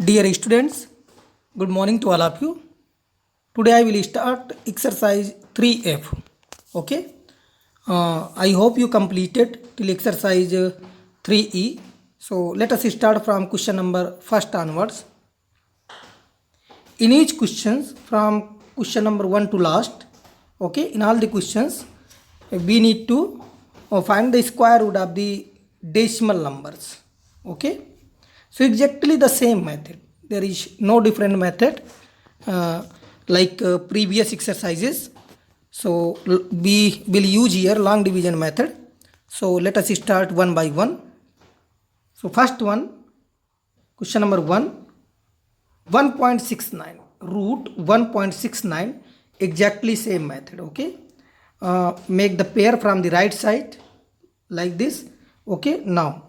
Dear students, good morning to all of you. Today I will start exercise 3F. Okay. I hope you completed till exercise 3E. So let us start from question number first onwards. In each questions from question number 1 to last, okay, in all the questions we need to find the square root of the decimal numbers. Okay. So exactly the same method. There is no different method like previous exercises. So we will use here long division method. So let us start one by one. So first one, question number 1, 1.69 root 1.69, exactly same method. Okay, make the pair from the right side like this. Okay, now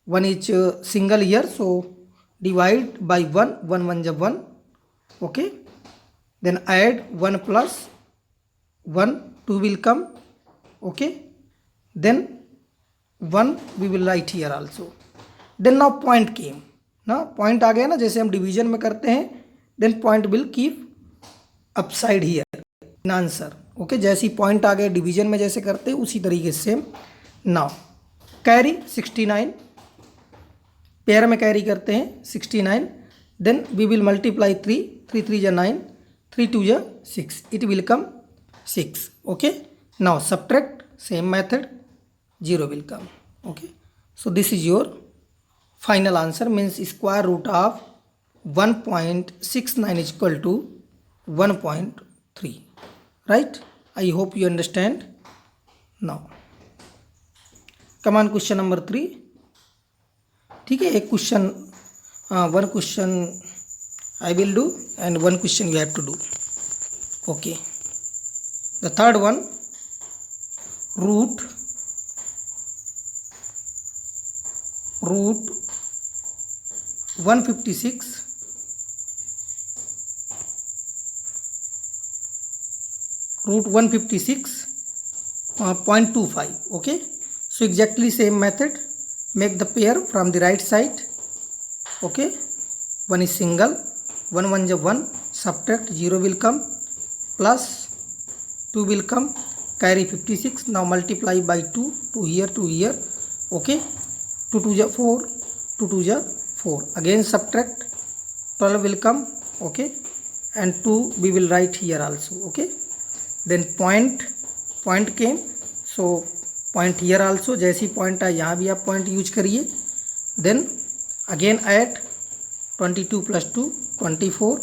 one is single here, so divide by 1, 1 1 is 1. Okay, then add 1 plus 1, 2 will come. Okay, then 1 we will write here also. Then now point came ना, point आ गया ना, जैसे हम division में करते हैं, then point will keep upside here in answer. Okay, जैसे पॉइंट आ गया डिवीजन में जैसे करते हैं उसी तरीके से सेम. नाउ कैरी 69, पेयर में कैरी करते हैं 69. देन वी विल मल्टीप्लाई 3, 3 3 जा 9, 3 2 जा 6, it will come 6. Okay, now subtract same method, 0 will come. Okay, so this is your final answer, means square root of 1.69 is equal to 1.3. right? I hope you understand. Now come on, question number 3. ठीक है, एक question, one question I will do and one question you have to do. Okay, the third one, root 156 0.25. okay, so exactly same method, make the pair from the right side. okay, one is single, 1 1 is 1, subtract 0 will come, plus 2 will come, carry 56. Now multiply by 2, 2 here, 2 here. okay, 2 2 is 4, 2 2 is 4, again subtract, 12 will come. okay, and 2 we will write here also. okay, then point came, so point here also, जैसी point है यहाँ भी आप point use करिए. then again add 22 plus 2 24,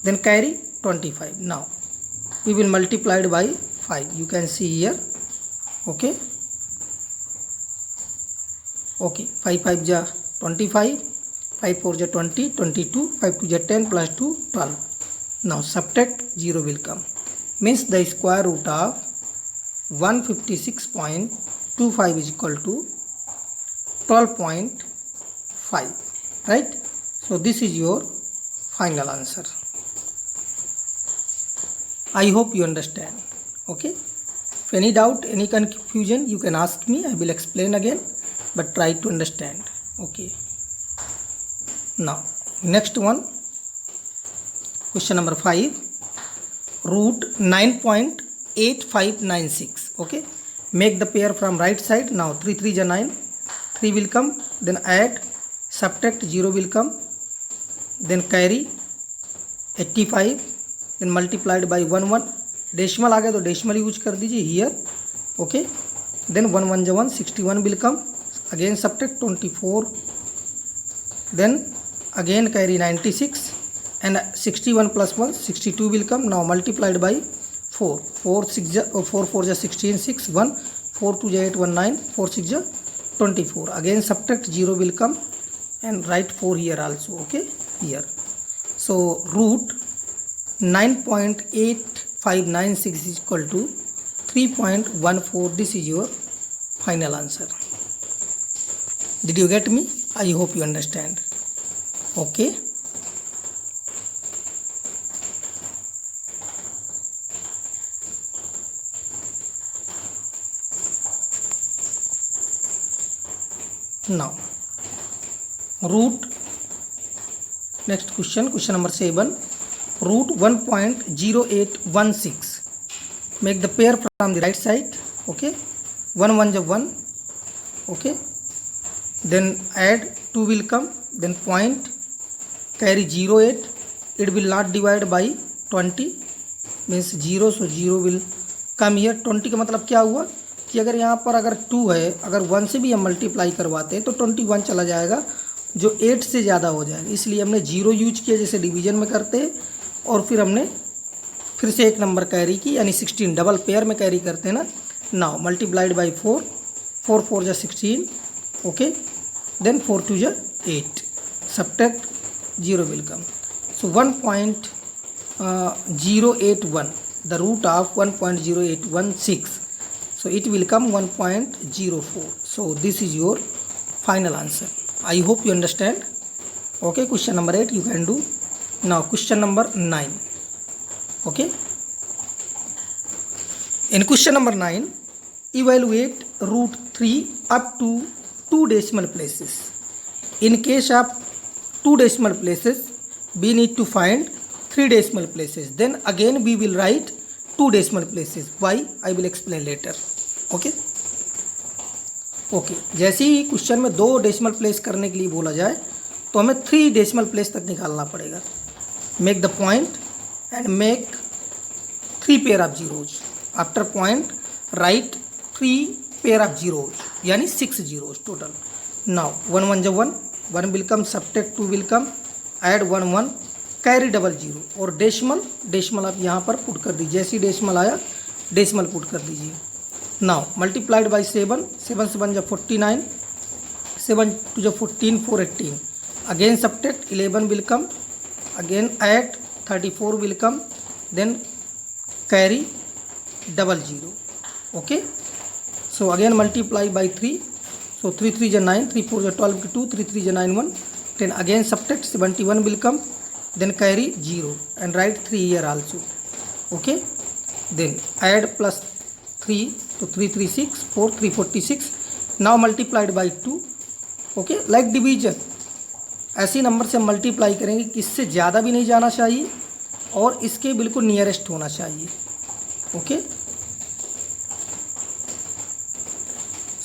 then carry 25. now we will multiply it by 5, you can see here. okay, okay, 5 5 ja 25, 5 4 ja 20, 22, 5 2 ja 10, plus 2 12. now subtract, 0 will come, means the square root of 156.25 is equal to 12.5. right? So this is your final answer. I hope you understand. okay, if any doubt, any confusion, you can ask me, I will explain again, but try to understand. okay, now next one, question number 5, root 9.8596. okay, make the pair from right side. now 3 3 is 9, 3 will come, then add, subtract, 0 will come, then carry 85, then multiplied by 1 1. Decimal आ गया तो decimal use कर दीजिए here. Okay, then 1 1 is 1, 61 will come, again subtract 24, then again carry 96, and 61 plus 1 62 will come. now multiplied by 4, 4 4 is 16, 6 1, 4 2 is 8, 1 9, 4 6 is 24, again subtract, 0 will come, and write 4 here also. okay, here, so root 9.8596 is equal to 3.14. this is your final answer. Did you get me? I hope you understand. okay, now root next question, question number 7, root 1.0816, make the pair from the right side. Okay, 1 1 जब 1, okay, then add 2 will come, then point carry 08, it will not divide by 20 means 0, so 0 will come here. 20 का मतलब क्या हुआ कि अगर यहाँ पर अगर 2 है, अगर 1 से भी हम मल्टीप्लाई करवाते हैं तो 21 चला जाएगा जो 8 से ज़्यादा हो जाएगा, इसलिए हमने 0 यूज किया जैसे डिवीजन में करते हैं, और फिर हमने फिर से एक नंबर कैरी की यानी 16 डबल पेयर में कैरी करते हैं ना. नाउ मल्टीप्लाइड बाई 4, 4 4 जा 16, ओके, then 4 2 जा 8, subtract 0 will come. So 1.081, the root of 1.0816, so it will come 1.04. So this is your final answer. I hope you understand. Okay, question number 8 you can do. Now question number 9. Okay, in question number 9, evaluate root 3 up to 2 decimal places. In case of 2 decimal places, we need to find 3 decimal places. Then again we will write 2 decimal places. Why? I will explain later. Okay. Okay, जैसे ही question में 2 decimal place करने के लिए बोला जाए तो हमें 3 decimal place तक निकालना पड़ेगा. Make the point and make 3 pair of zeros. After point right 3 pair of zeros यानी 6 जीरोज टोटल. नाउ 1 1 जब 1, 1 will come, subtract 2 will come, add 1 1, carry double zero, और डेसिमल आप यहाँ पर पुट कर दीजिए. जैसे ही डेसिमल आया डेसिमल पुट कर दीजिए. नाउ मल्टीप्लाइड बाई 7, 7 से 1 जब 49, 7 2 जब 14, 4 18, again subtract 11 will come, again add 34 will come, then carry double zero. Okay, so again multiply by 3, so 3 3 जा 9, 3 4 जा 12 2, 3 3 जा 9 1, 10, again subtract 71 will come, then carry 0 and write 3 here also. Okay, then add plus 3, so 3 3 6, 4 3 46. now multiplied by 2. okay, like division, ऐसे number से multiply करेंगे कि इससे ज़्यादा भी नहीं जाना चाहिए और इसके बिल्कुल नियरेस्ट होना चाहिए. Okay,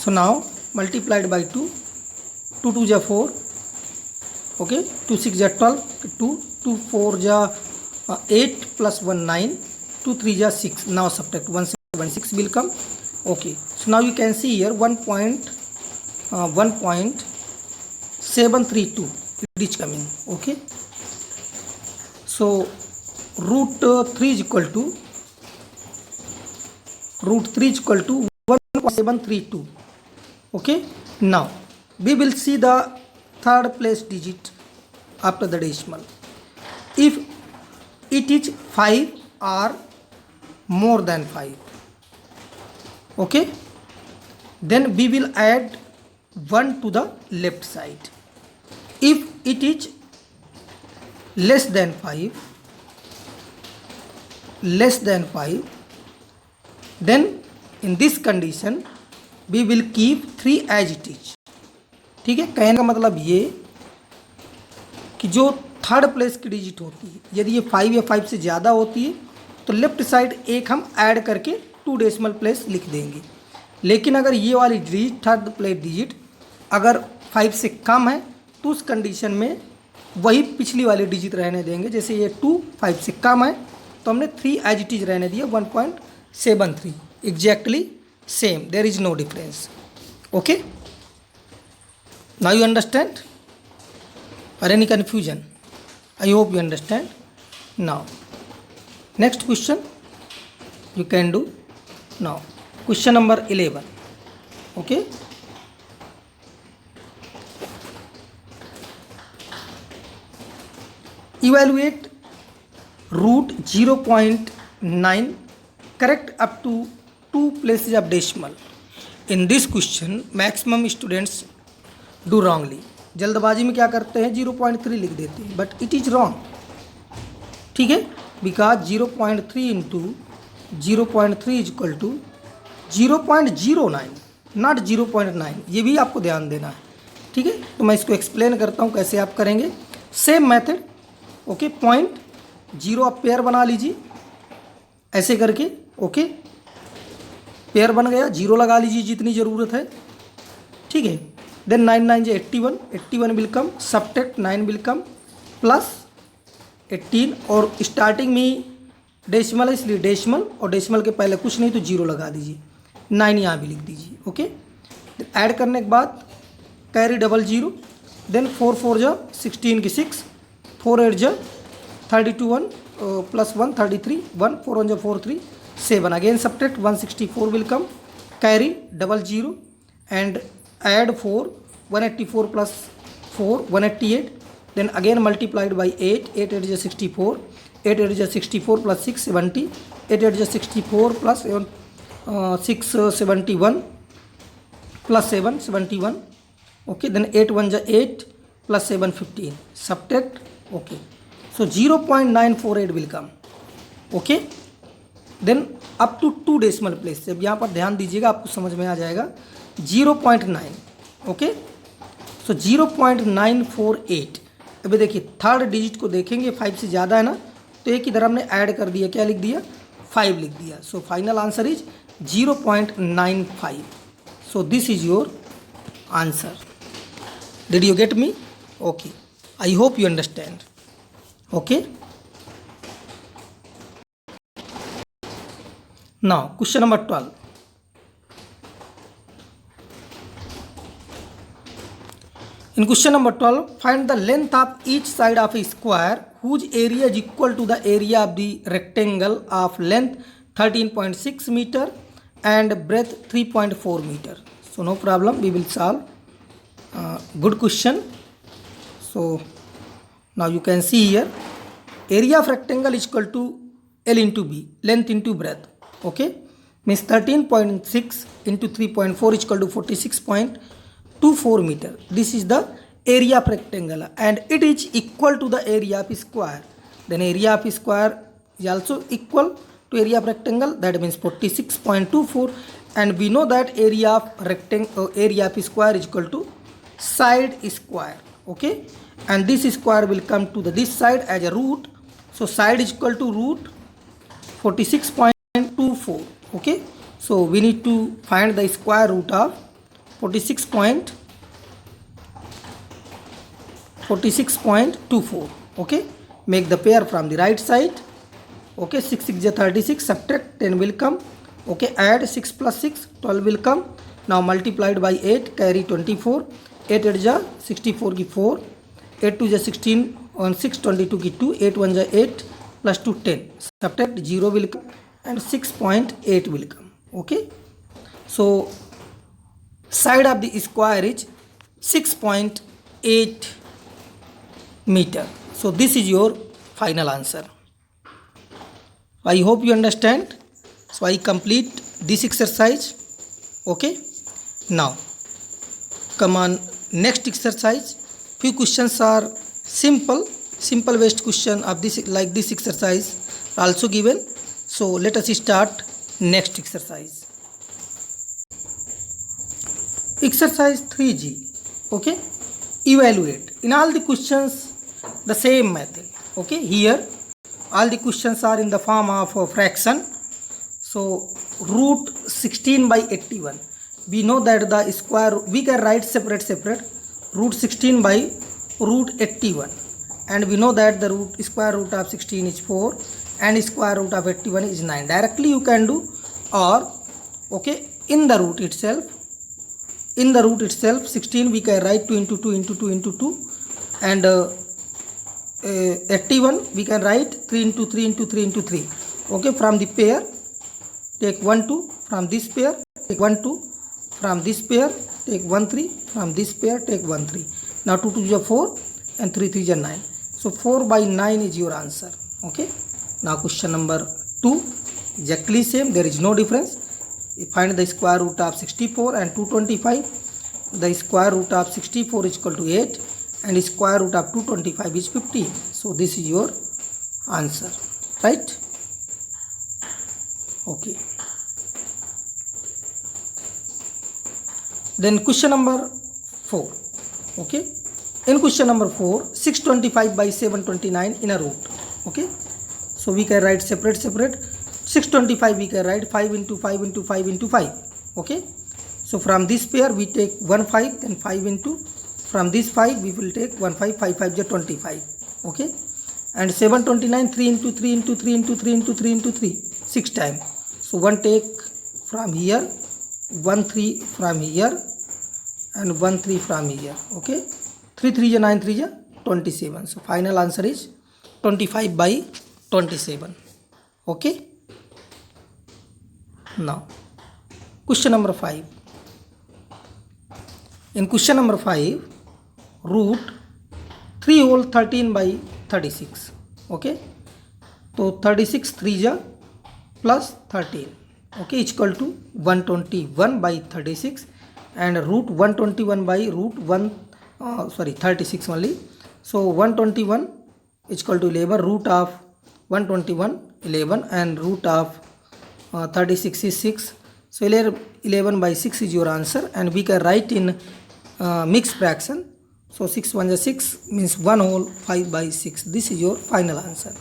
so now multiplied by 2, 2 2 जा 4, ओके, 2 6 जा 12, 2 2 4 जा 8 plus 1 9, 2 3 जा 6. now subtract 176 will come. okay, so now you can see here 1.732 it is coming. okay, so root 3 is equal to 1.732. okay, now we will see the third place digit after the decimal. If it is 5 or more than 5, okay, then we will add 1 to the left side. If it is less than 5, then in this condition we will keep 3 as it is. ठीक है, कहने का मतलब ये कि जो third place की digit होती है, यदि ये 5 या 5 से ज़्यादा होती है तो लेफ्ट साइड एक हम ऐड करके 2 डेसिमल प्लेस लिख देंगे. लेकिन अगर ये वाली डिजिट थर्ड प्लेस डिजिट अगर 5 से कम है तो उस कंडीशन में वही पिछली वाली डिजिट रहने देंगे. जैसे ये 2 5 से कम है तो हमने 3 एज इट इज रहने दिया, 1.73 exactly same, there is no difference. Okay, now you understand or any confusion? I hope you understand. now next question you can do. now question number 11. okay, evaluate root 0.9 correct up to 2 places of decimal. in this question maximum students do wrongly. जल्दबाजी में क्या करते हैं 0.3 लिख देते हैं, but it is wrong. ठीक है, because 0.3 into 0.3 is equal to 0.09 not 0.9. ये भी आपको ध्यान देना है. ठीक है, तो मैं इसको एक्सप्लेन करता हूँ कैसे आप करेंगे. Same method okay, point zero आप पेयर बना लीजिए ऐसे करके। ओके, पेयर बन गया, जीरो लगा लीजिए जितनी ज़रूरत है, ठीक है। देन 9 9 जो 81, 81 will come, subtract 9 will come plus 18, और स्टार्टिंग में डेसिमल है इसलिए डेसिमल, और डेसिमल के पहले कुछ नहीं तो जीरो लगा दीजिए, 9 यहाँ भी लिख दीजिए। ओके, ऐड करने के बाद कैरी डबल जीरो, देन 4 4 जो 16 की 6, 4 8 जो 32 1 प्लस 1 33 1, 4 1 जो 4 3 7, again subtract 164 will come, carry double zero and add 4, 184 plus 4 188, then again multiplied by 8, 8 8 is 64, 8 8 is 64 plus 6 70, 8 8 is 64 plus 6 71 plus 7 71, okay, then 8 1 is 8 plus 7 15, subtract, okay, so 0.948 will come, okay, then up to 2 decimal place. अब यहाँ पर ध्यान दीजिएगा, आपको समझ में आ जाएगा। 0.9, okay, सो 0.948। अभी देखिए थर्ड डिजिट को देखेंगे, 5 से ज़्यादा है ना, तो एक इधर हमने ऐड कर दिया, क्या लिख दिया, 5 लिख दिया। So final answer is 0.95। So this is your answer. Did you get me? Okay, I hope you understand. Okay, now question number 12. In question number 12, find the length of each side of a square whose area is equal to the area of the rectangle of length 13.6 meter and breadth 3.4 meter. So no problem, we will solve. Good question. So now you can see here, area of rectangle is equal to L into B, length into breadth. Okay, means 13.6 into 3.4 is equal to 46.24 meter. This is the area of rectangle and it is equal to the area of square. Then area of square is also equal to area of rectangle, that means 46.24, and we know that area of rectangle, area of square is equal to side square. Okay, and this square will come to this side as a root, so side is equal to root 46.24. Okay, so we need to find the square root of 46.24. Okay, make the pair from the right side. Okay, 6 6 is 36, subtract 10 will come. Okay, add 6 plus 6 12 will come. Now multiplied by 8, carry 24, 8 8 is 64 की 4, 8 2 is 16 on 6 22 की 2, 8 1 is 8 plus 2 10, subtract 0 will come and 6.8 will come. Okay, so side of the square is 6.8 meter. So this is your final answer. I hope you understand. So I complete this exercise. Okay, now come on next exercise. Few questions are simple based question of this, like this exercise also given. So let us start next exercise. Exercise 3G. Okay, evaluate. In all the questions the same method. Okay, here all the questions are in the form of a fraction. So root 16 by 81. We know that the square we can write separate root 16 by root 81, and we know that the square root of 16 is 4 and square root of 81 is 9. Directly you can do, or okay, in the root itself 16 we can write 2 into 2 into 2 into 2, and 81 we can write 3 into 3 into 3 into 3. Okay, from the pair take 1 2, from this pair take 1 2, from this pair take 1 3, from this pair take 1 3. Now 2 2 is 4 and 3 3 is 9. So 4 by 9 is your answer. Okay, now question number 2, exactly same, there is no difference. You find the square root of 64 and 225. The square root of 64 is equal to 8 and square root of 225 is 15. So this is your answer, right? Okay, then question number 4. Okay, In question number 4, 625 by 729 in a root. Okay, so we can write separate. 625 we can write 5 into 5 into 5 into 5. Okay, so from this pair we take 1 5, then 5 into, from this 5 we will take 1 5, 5 5 is 25. Okay, and 729 3 into 3 into 3 into 3 into 3 into 3 6 times. So 1 take from here, 1 3 from here, and 1 3 from here. Okay, 3 3 is 9, 3 is 27. So final answer is 25 by 27. Okay, now question number 5. In question number 5, root 3 whole 13 by 36. Okay, so 36 3 is plus 13. Okay, is equal to 121 by 36, and root 121 by root 36 only. So 121 is equal to 11, root of 121 11, and root of 36 is 6. So 11 by 6 is your answer, and we can write in mixed fraction. So 6 1 is 6, means 1 whole 5 by 6. This is your final answer.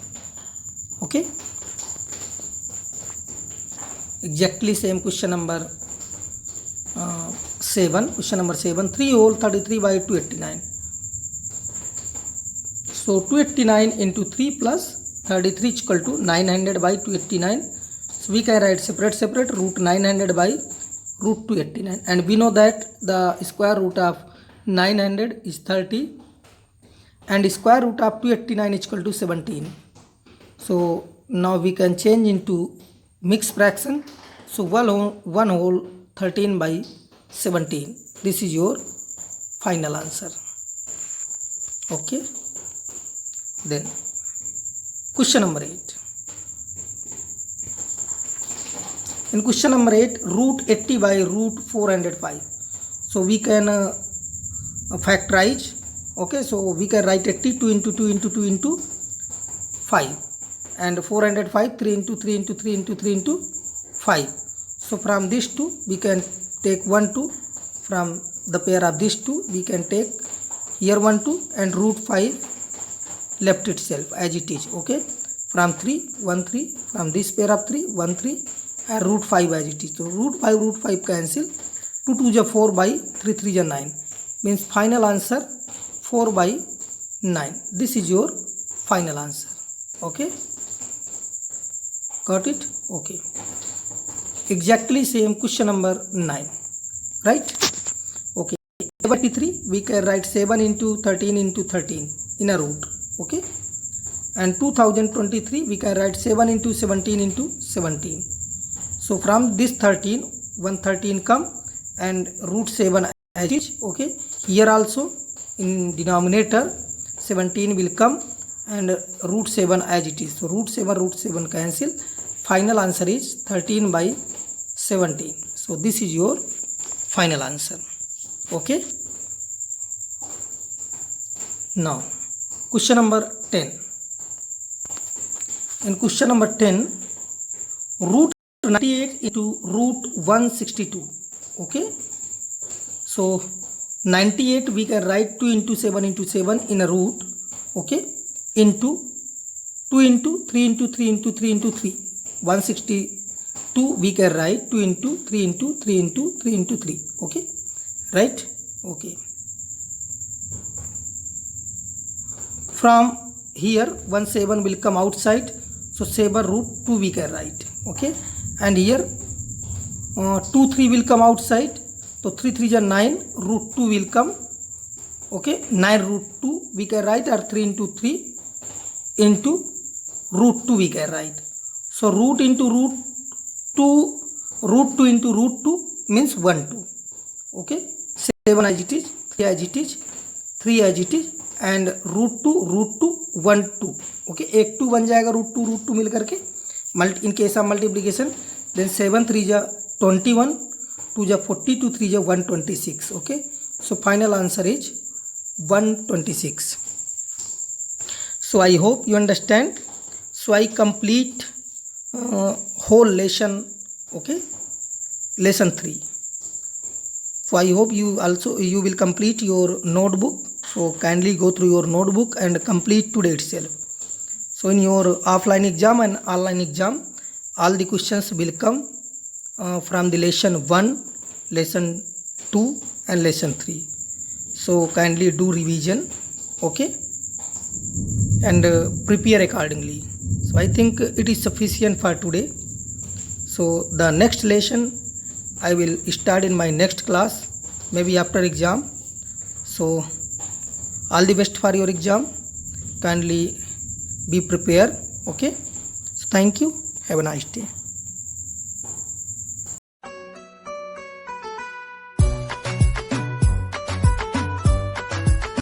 Okay, exactly same question number 7. Question number 7, 3 whole 33 by 289. So 289 into 3 plus 33 is equal to 900 by 289. So we can write separate root 900 by root 289, and we know that the square root of 900 is 30, and square root of 289 is equal to 17. So now we can change into mixed fraction. So 1 whole 13 by 17. This is your final answer. Okay, then question number 8. In question number 8, root 80 by root 405. So we can factorize. Okay, so we can write 80 2 into 2 into 2 into 5, and 405 3 into 3 into 3 into 3 into 5. So from these two we can take 1 2, from the pair of these two we can take here 1 2, and root 5 left itself as it is. Okay, from 3 1 3, from this pair of 3 1 3, and root 5 as it is. So root 5 cancel, 2 2 is 4 by 3 3 is 9, means final answer 4 by 9. This is your final answer. Okay, got it? Okay, exactly same question number 9, right? Okay, 73 we can write 7 into 13 into 13 in a root. Okay, and 2023 we can write 7 into 17 into 17. So from this 13 113 come, and root 7 as it is. Okay, here also in denominator 17 will come, and root 7 as it is. So root 7 cancel. Final answer is 13 by 17. So this is your final answer. Okay, now question number 10. In question number 10, root 98 into root 162. Okay, so 98 we can write 2 into 7 into 7 in a root. Okay, into 2 into 3 into 3 into 3 into 3, 162 we can write 2 into 3 into 3 into 3 into 3. Okay, right? Okay, from here 1 7 will come outside, so 7 root 2 we can write. Okay, and here 2 3 will come outside, so 3 3 is 9, root 2 will come. Okay, 9 root 2 we can write, or 3 into 3 into root 2 we can write. So root into root 2, root 2 into root 2 means 1 2. Okay, 7 as it is, 3 as it is, 3 as it is, and root 2 1 2. Okay, एक 2 बन जाएगा root two मिल करके, in case of multiplication. Then 7 3 जा 21, 2 जा 42, 3 जा 126. Okay, so final answer is 126. So I hope you understand. So I complete whole lesson. Okay, lesson 3. So I hope you will complete your notebook. So kindly go through your notebook and complete today itself. So in your offline exam and online exam, all the questions will come from the lesson 1, lesson 2 and lesson 3. So kindly do revision, okay, and prepare accordingly. So I think it is sufficient for today. So the next lesson I will start in my next class, maybe after exam. So all the best for your exam. Kindly be prepared, okay. So thank you. Have a nice day.